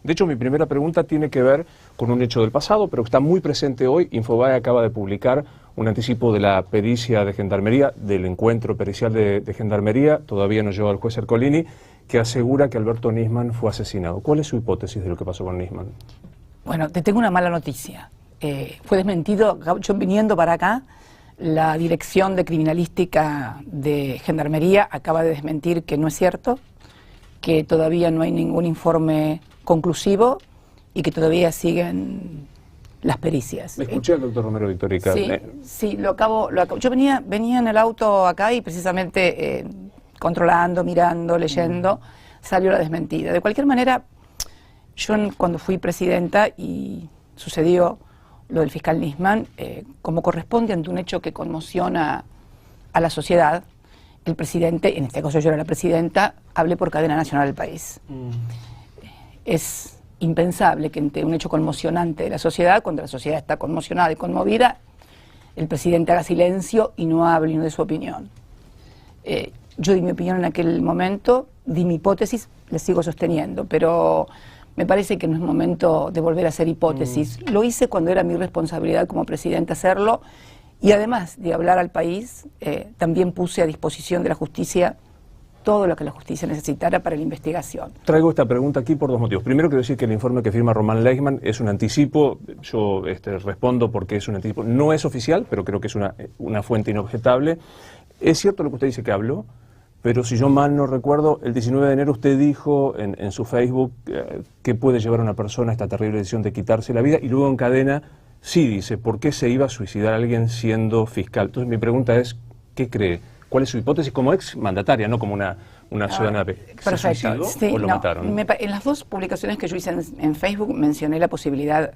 De hecho, mi primera pregunta tiene que ver con un hecho del pasado, pero que está muy presente hoy. Infobae acaba de publicar un anticipo de la pericia de Gendarmería, del encuentro pericial de Gendarmería, todavía no llegó al juez Ercolini, que asegura que Alberto Nisman fue asesinado. ¿Cuál es su hipótesis de lo que pasó con Nisman? Bueno, te tengo una mala noticia. Fue desmentido, yo viniendo para acá, la Dirección de Criminalística de Gendarmería acaba de desmentir que no es cierto, que todavía no hay ningún informe conclusivo y que todavía siguen las pericias. Me escuché al doctor Romero Victorica. Sí, lo acabo. Yo venía en el auto acá y precisamente controlando, mirando, leyendo, salió la desmentida. De cualquier manera, yo cuando fui presidenta y sucedió lo del fiscal Nisman, como corresponde ante un hecho que conmociona a la sociedad, el presidente, en este caso yo era la presidenta, hablé por cadena nacional del país. Es impensable que ante un hecho conmocionante de la sociedad, cuando la sociedad está conmocionada y conmovida, el presidente haga silencio y no hable ni de su opinión. Yo di mi opinión en aquel momento, di mi hipótesis, la sigo sosteniendo, pero me parece que no es momento de volver a hacer hipótesis. Lo hice cuando era mi responsabilidad como presidenta hacerlo, y además de hablar al país, también puse a disposición de la justicia todo lo que la justicia necesitara para la investigación. Traigo esta pregunta aquí por dos motivos. Primero, quiero decir que el informe que firma Román Leichmann es un anticipo. Yo respondo porque es un anticipo. No es oficial, pero creo que es una fuente inobjetable. Es cierto lo que usted dice que habló, pero si yo mal no recuerdo, el 19 de enero usted dijo en su Facebook que puede llevar a una persona a esta terrible decisión de quitarse la vida, y luego en cadena sí dice, ¿por qué se iba a suicidar alguien siendo fiscal? Entonces mi pregunta es, ¿qué cree? ¿Cuál es su hipótesis como ex mandataria, no como una ciudadana? ¿Se suicidó o lo mataron? En las dos publicaciones que yo hice en Facebook mencioné la posibilidad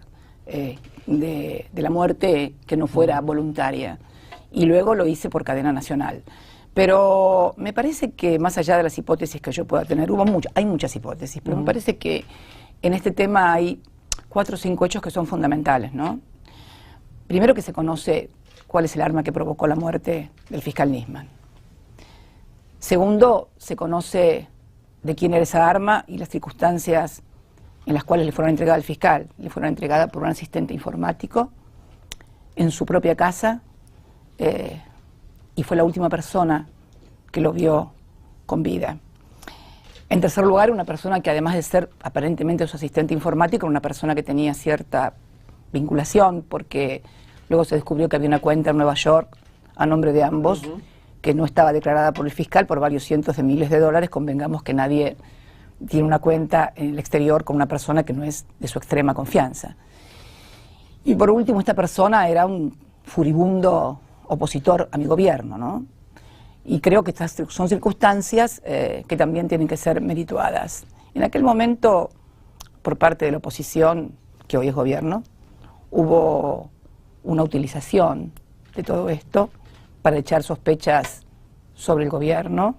de la muerte que no fuera voluntaria, y luego lo hice por cadena nacional. Pero me parece que más allá de las hipótesis que yo pueda tener, hay muchas hipótesis, pero me parece que en este tema hay 4 o 5 hechos que son fundamentales, ¿no? Primero, que se conoce cuál es el arma que provocó la muerte del fiscal Nisman. Segundo, se conoce de quién era esa arma y las circunstancias en las cuales le fueron entregadas al fiscal. Le fueron entregadas por un asistente informático en su propia casa, y fue la última persona que lo vio con vida. En tercer lugar, una persona que, además de ser aparentemente su asistente informático, era una persona que tenía cierta vinculación, porque luego se descubrió que había una cuenta en Nueva York a nombre de ambos, que no estaba declarada por el fiscal por varios cientos de miles de dólares. Convengamos que nadie tiene una cuenta en el exterior con una persona que no es de su extrema confianza. Y por último, esta persona era un furibundo opositor a mi gobierno, ¿no? Y creo que estas son circunstancias que también tienen que ser merituadas. En aquel momento, por parte de la oposición, que hoy es gobierno, hubo una utilización de todo esto para echar sospechas sobre el gobierno,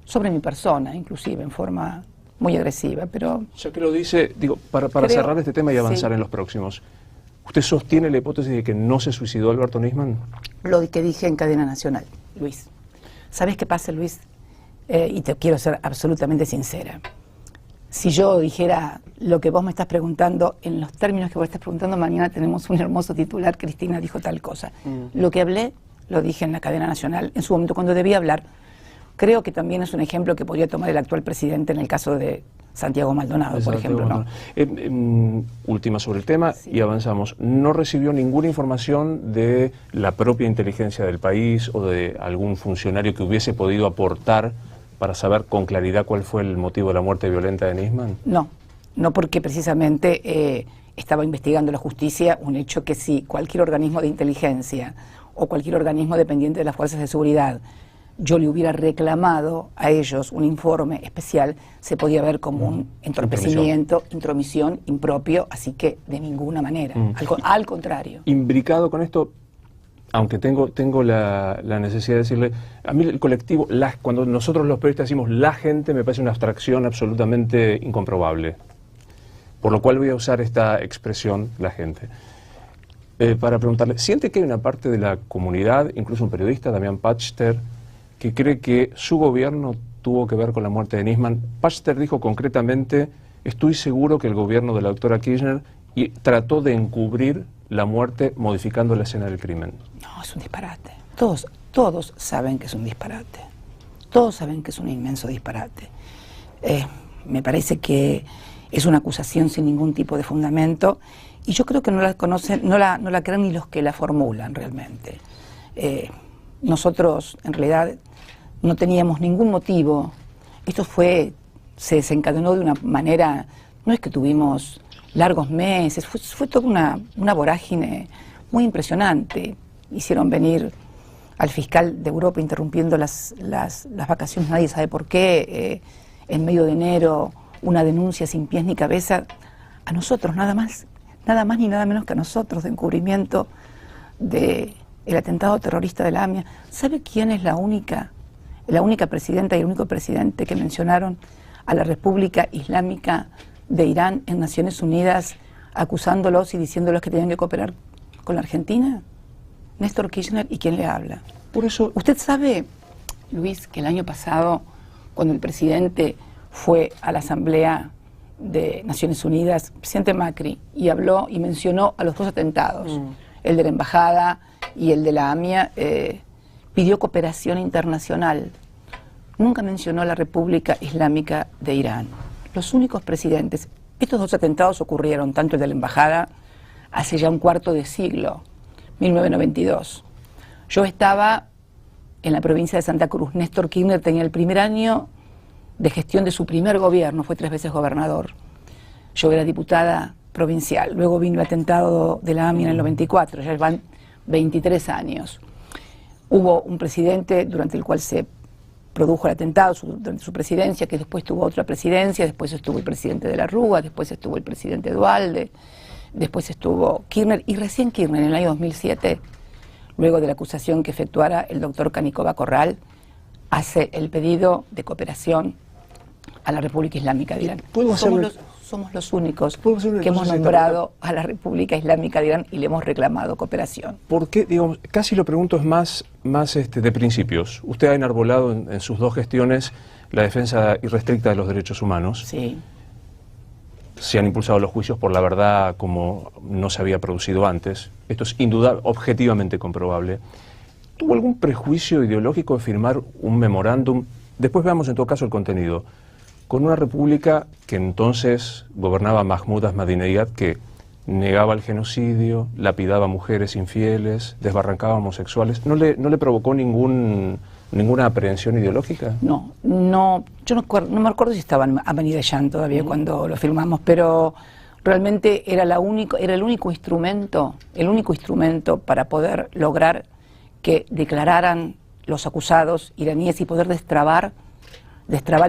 sobre mi persona, inclusive, en forma muy agresiva, pero... Ya que lo dice, digo, para cerrar este tema y avanzar en los próximos, ¿usted sostiene la hipótesis de que no se suicidó Alberto Nisman? Lo que dije en cadena nacional, Luis. ¿Sabes qué pasa, Luis? Y te quiero ser absolutamente sincera. Si yo dijera lo que vos me estás preguntando, en los términos que vos estás preguntando, mañana tenemos un hermoso titular, Cristina dijo tal cosa. Lo que hablé, lo dije en la cadena nacional, en su momento cuando debía hablar. Creo que también es un ejemplo que podría tomar el actual presidente en el caso de Santiago Maldonado, por ejemplo, ¿no? Última sobre el tema, y avanzamos. ¿No recibió ninguna información de la propia inteligencia del país o de algún funcionario que hubiese podido aportar para saber con claridad cuál fue el motivo de la muerte violenta de Nisman? No, porque precisamente estaba investigando la justicia un hecho que si cualquier organismo de inteligencia o cualquier organismo dependiente de las fuerzas de seguridad yo le hubiera reclamado a ellos un informe especial, se podía ver como un entorpecimiento, intromisión impropio, así que de ninguna manera, al contrario. Imbricado con esto, aunque tengo la necesidad de decirle, a mí el colectivo, cuando nosotros los periodistas decimos la gente, me parece una abstracción absolutamente incomprobable, por lo cual voy a usar esta expresión, la gente. Para preguntarle, ¿siente que hay una parte de la comunidad, incluso un periodista, Damián Pachter, que cree que su gobierno tuvo que ver con la muerte de Nisman? Pachter dijo concretamente estoy seguro que el gobierno de la doctora Kirchner trató de encubrir la muerte modificando la escena del crimen. No, es un disparate. Todos saben que es un disparate. Todos saben que es un inmenso disparate. Me parece que es una acusación sin ningún tipo de fundamento y yo creo que no la conocen, no la creen ni los que la formulan realmente. Nosotros, en realidad, no teníamos ningún motivo. Esto se desencadenó de una manera, no es que tuvimos largos meses, fue toda una vorágine muy impresionante. Hicieron venir al fiscal de Europa interrumpiendo las vacaciones, nadie sabe por qué, en medio de enero, una denuncia sin pies ni cabeza, a nosotros, nada más ni nada menos que a nosotros, de encubrimiento del atentado terrorista de la AMIA. ¿Sabe quién es la única presidenta y el único presidente que mencionaron a la República Islámica de Irán en Naciones Unidas, acusándolos y diciéndolos que tenían que cooperar con la Argentina? Néstor Kirchner y quién le habla. Por eso, usted sabe, Luis, que el año pasado, cuando el presidente fue a la Asamblea de Naciones Unidas, el presidente Macri, y habló y mencionó a los dos atentados, el de la embajada y el de la AMIA, pidió cooperación internacional. Nunca mencionó a la República Islámica de Irán. Los únicos presidentes, estos dos atentados ocurrieron, tanto el de la embajada, hace ya un cuarto de siglo, 1992. Yo estaba en la provincia de Santa Cruz. Néstor Kirchner tenía el primer año de gestión de su primer gobierno, fue 3 veces gobernador. Yo era diputada provincial. Luego vino el atentado de la AMIA en el 94, ya van 23 años. Hubo un presidente durante el cual se produjo el atentado, durante su presidencia, que después tuvo otra presidencia, después estuvo el presidente de la Rúa, después estuvo el presidente Duhalde, después estuvo Kirchner, y recién Kirchner, en el año 2007, luego de la acusación que efectuara el doctor Canicova Corral, hace el pedido de cooperación a la República Islámica de Irán. Somos los únicos que hemos nombrado a la República Islámica de Irán y le hemos reclamado cooperación. ¿Por qué? Digamos, casi lo pregunto es más de principios. Usted ha enarbolado en sus dos gestiones la defensa irrestricta de los derechos humanos. Sí. Se han impulsado los juicios por la verdad como no se había producido antes. Esto es indudable, objetivamente comprobable. ¿Tuvo algún prejuicio ideológico de firmar un memorándum? Después veamos en todo caso el contenido. Con una república que entonces gobernaba Mahmoud Ahmadinejad, que negaba el genocidio, lapidaba mujeres infieles, desbarrancaba homosexuales. ¿No le provocó ninguna aprehensión ideológica? No, yo no me acuerdo si estaba Ahmadinejad todavía cuando lo firmamos, pero realmente era el único instrumento para poder lograr que declararan los acusados iraníes y poder destrabar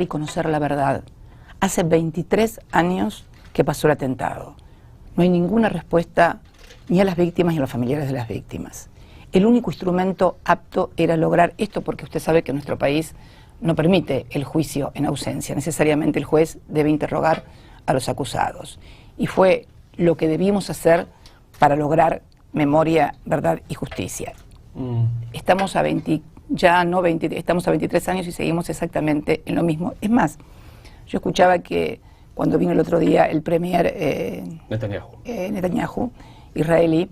y conocer la verdad. Hace 23 años que pasó el atentado. No hay ninguna respuesta ni a las víctimas ni a los familiares de las víctimas. El único instrumento apto era lograr esto, porque usted sabe que nuestro país no permite el juicio en ausencia. Necesariamente el juez debe interrogar a los acusados. Y fue lo que debimos hacer para lograr memoria, verdad y justicia. Estamos a 23 años y seguimos exactamente en lo mismo. Es más, yo escuchaba que cuando vino el otro día el premier Netanyahu, israelí,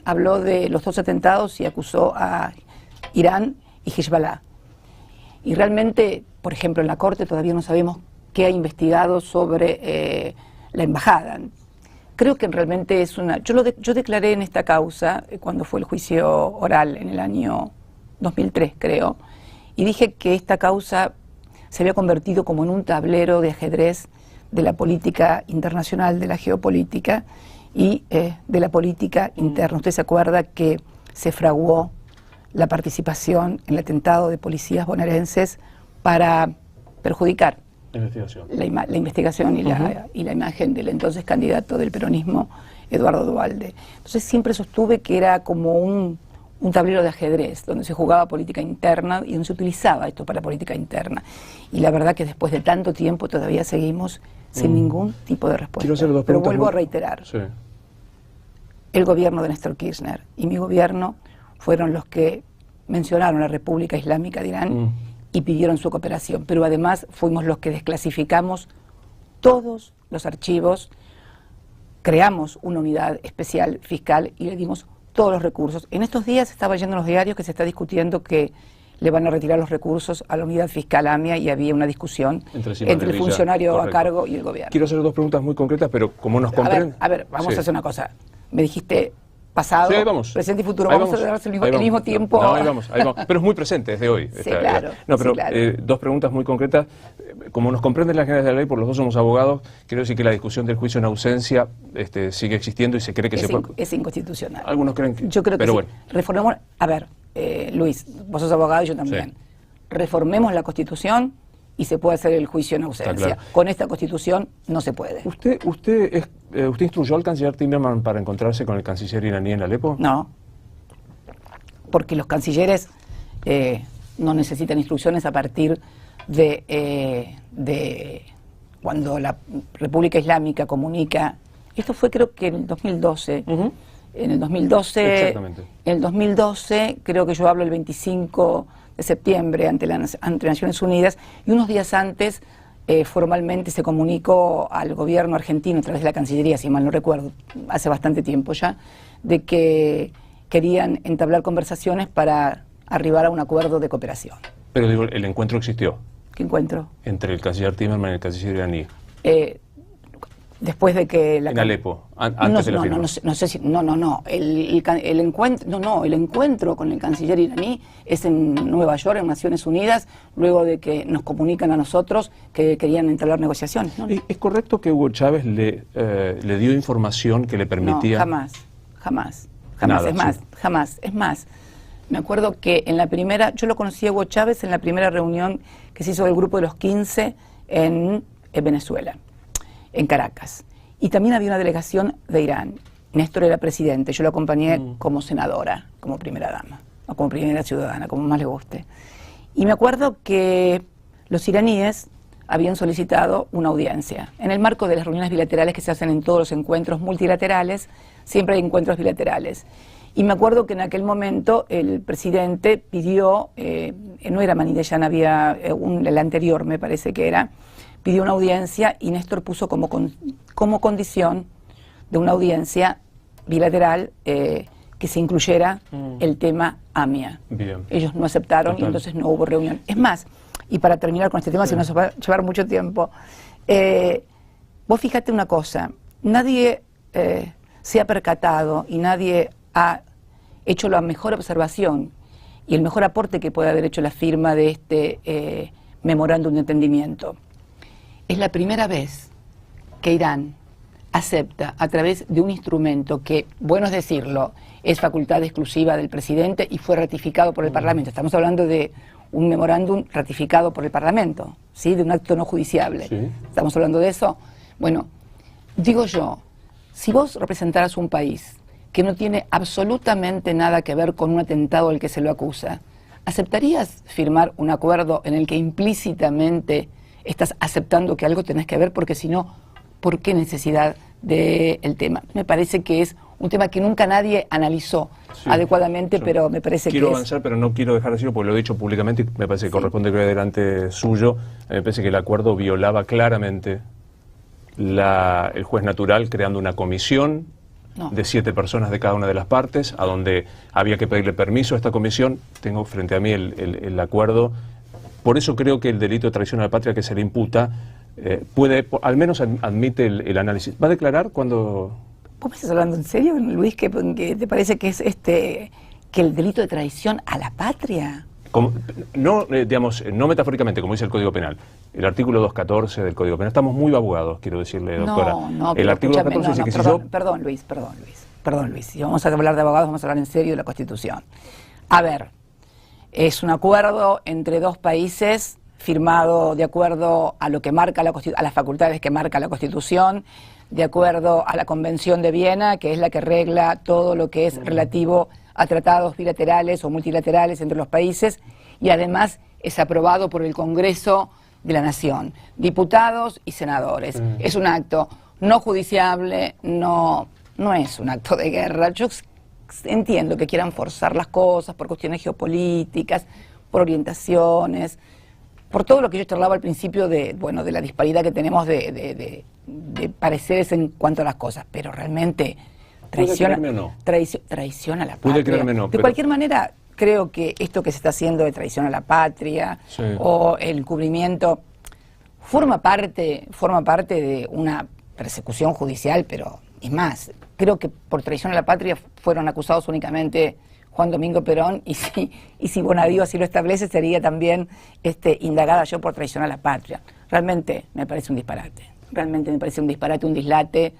habló de los dos atentados y acusó a Irán y Hezbollah. Y realmente, por ejemplo, en la Corte todavía no sabemos qué ha investigado sobre la embajada. Creo que realmente es una... Yo declaré en esta causa, cuando fue el juicio oral en el año 2003, creo, y dije que esta causa se había convertido como en un tablero de ajedrez de la política internacional, de la geopolítica y de la política interna. Usted se acuerda que se fraguó la participación en el atentado de policías bonaerenses para perjudicar la investigación y la imagen del entonces candidato del peronismo, Eduardo Duhalde. Entonces siempre sostuve que era como un tablero de ajedrez, donde se jugaba política interna y donde se utilizaba esto para política interna. Y la verdad que después de tanto tiempo todavía seguimos sin ningún tipo de respuesta. Pero vuelvo a reiterar, el gobierno de Néstor Kirchner y mi gobierno fueron los que mencionaron la República Islámica de Irán y pidieron su cooperación, pero además fuimos los que desclasificamos todos los archivos, creamos una unidad especial fiscal y le dimos todos los recursos. En estos días estaba leyendo en los diarios que se está discutiendo que le van a retirar los recursos a la unidad fiscal AMIA y había una discusión entre el funcionario a cargo y el gobierno. Quiero hacer dos preguntas muy concretas, pero como nos comprenden... A ver, vamos a hacer una cosa. Me dijiste pasado, presente y futuro. Ahí vamos a darse el mismo tiempo. No, ahí vamos. Pero es muy presente, desde hoy. Sí, claro. No, pero sí, claro. Dos preguntas muy concretas. Como nos comprenden las generales de la ley, por los dos somos abogados, quiero decir que la discusión del juicio en ausencia sigue existiendo y se cree que es inconstitucional. Algunos creen que... Yo creo que pero sí. Bueno. Reformemos... A ver, Luis, vos sos abogado y yo también. Sí. Reformemos la Constitución y se puede hacer el juicio en ausencia. Claro. Con esta Constitución no se puede. ¿Usted instruyó al canciller Timmermans para encontrarse con el canciller iraní en Alepo? No, porque los cancilleres no necesitan instrucciones a partir de cuando la República Islámica comunica. Esto fue creo que en el 2012. En el 2012, exactamente. En el 2012, creo que yo hablo el 25 de septiembre ante Naciones Unidas, y unos días antes formalmente se comunicó al gobierno argentino a través de la Cancillería, si mal no recuerdo, hace bastante tiempo ya, de que querían entablar conversaciones para arribar a un acuerdo de cooperación. Pero digo, el encuentro existió. ¿Qué encuentro? Entre el canciller Timmermans y el canciller iraní. Después de que en Alepo, antes de la firma. El encuentro con el canciller iraní es en Nueva York, en Naciones Unidas, luego de que nos comunican a nosotros que querían entablar negociaciones, ¿no? ¿Es correcto que Hugo Chávez le dio información que le permitía? No, jamás. Es más, me acuerdo que en la primera, yo lo conocí a Hugo Chávez en la primera reunión que se hizo del Grupo de los 15 en Venezuela, en Caracas. Y también había una delegación de Irán. Néstor era presidente, yo lo acompañé como senadora, como primera dama, o como primera ciudadana, como más le guste. Y me acuerdo que los iraníes habían solicitado una audiencia. En el marco de las reuniones bilaterales que se hacen en todos los encuentros multilaterales, siempre hay encuentros bilaterales. Y me acuerdo que en aquel momento el presidente pidió, no era Manidellán, había el anterior, me parece que era, pidió una audiencia y Néstor puso como condición de una audiencia bilateral que se incluyera el tema AMIA. Bien. Ellos no aceptaron. Total. Y entonces no hubo reunión. Es más, y para terminar con este tema, si no se va a llevar mucho tiempo, vos fíjate una cosa, nadie se ha percatado y nadie ha hecho la mejor observación y el mejor aporte que puede haber hecho la firma de este memorándum de entendimiento. Es la primera vez que Irán acepta a través de un instrumento que, bueno es decirlo, es facultad exclusiva del presidente y fue ratificado por el Parlamento. Estamos hablando de un memorándum ratificado por el Parlamento, ¿sí? De un acto no judiciable. Sí. Estamos hablando de eso. Bueno, digo yo, si vos representaras un país que no tiene absolutamente nada que ver con un atentado al que se lo acusa, ¿aceptarías firmar un acuerdo en el que implícitamente estás aceptando que algo tenés que ver? Porque si no, ¿por qué necesidad del tema? Me parece que es un tema que nunca nadie analizó adecuadamente, pero me parece que quiero avanzar, pero no quiero dejar de decirlo porque lo he dicho públicamente y me parece que corresponde que delante suyo. Me parece que el acuerdo violaba claramente el juez natural, creando una comisión de 7 personas de cada una de las partes, a donde había que pedirle permiso a esta comisión. Tengo frente a mí el acuerdo. Por eso creo que el delito de traición a la patria que se le imputa puede, al menos admite el análisis. ¿Va a declarar cuando...? ¿Vos me estás hablando en serio, Luis, que te parece que es que el delito de traición a la patria? No, digamos, no metafóricamente, como dice el Código Penal. El artículo 214 del Código Penal. Estamos muy abogados, quiero decirle, doctora. No, el artículo 214 dice que perdón, si yo... Perdón, Luis. Si vamos a hablar de abogados, vamos a hablar en serio de la Constitución. A ver, es un acuerdo entre dos países firmado de acuerdo a lo que marca a las facultades que marca la Constitución, de acuerdo a la Convención de Viena, que es la que regla todo lo que es relativo a tratados bilaterales o multilaterales entre los países, y además es aprobado por el Congreso de la Nación, diputados y senadores. Es un acto no judiciable, no es un acto de guerra. Yo entiendo que quieran forzar las cosas por cuestiones geopolíticas, por orientaciones. por todo lo que yo charlaba al principio de, bueno, de la disparidad que tenemos de pareceres en cuanto a las cosas, pero realmente traiciona, traiciona a la patria. Puede creerme no, de cualquier manera, creo que esto que se está haciendo de traición a la patria, sí, o el encubrimiento forma parte de una persecución judicial, pero es más, creo que por traición a la patria fueron acusados únicamente Juan Domingo Perón, y si Bonadío así lo establece, sería también indagada yo por traición a la patria. Realmente me parece un disparate, un dislate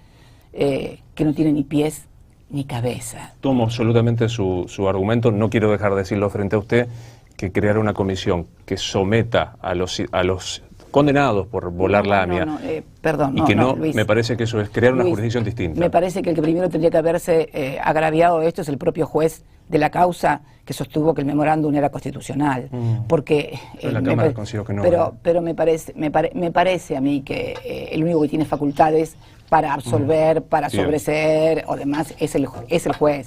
que no tiene ni pies ni cabeza. Tomo absolutamente su argumento, no quiero dejar de decirlo frente a usted, que crear una comisión que someta a los condenados por volar la AMIA, perdón, y que Luis, me parece que eso es crear una jurisdicción distinta. Me parece que el que primero tendría que haberse agraviado de esto es el propio juez de la causa, que sostuvo que el memorándum era constitucional, porque la Cámara considero que no. Pero me parece a mí que el único que tiene facultades para absolver, para sobreseer o demás es el juez.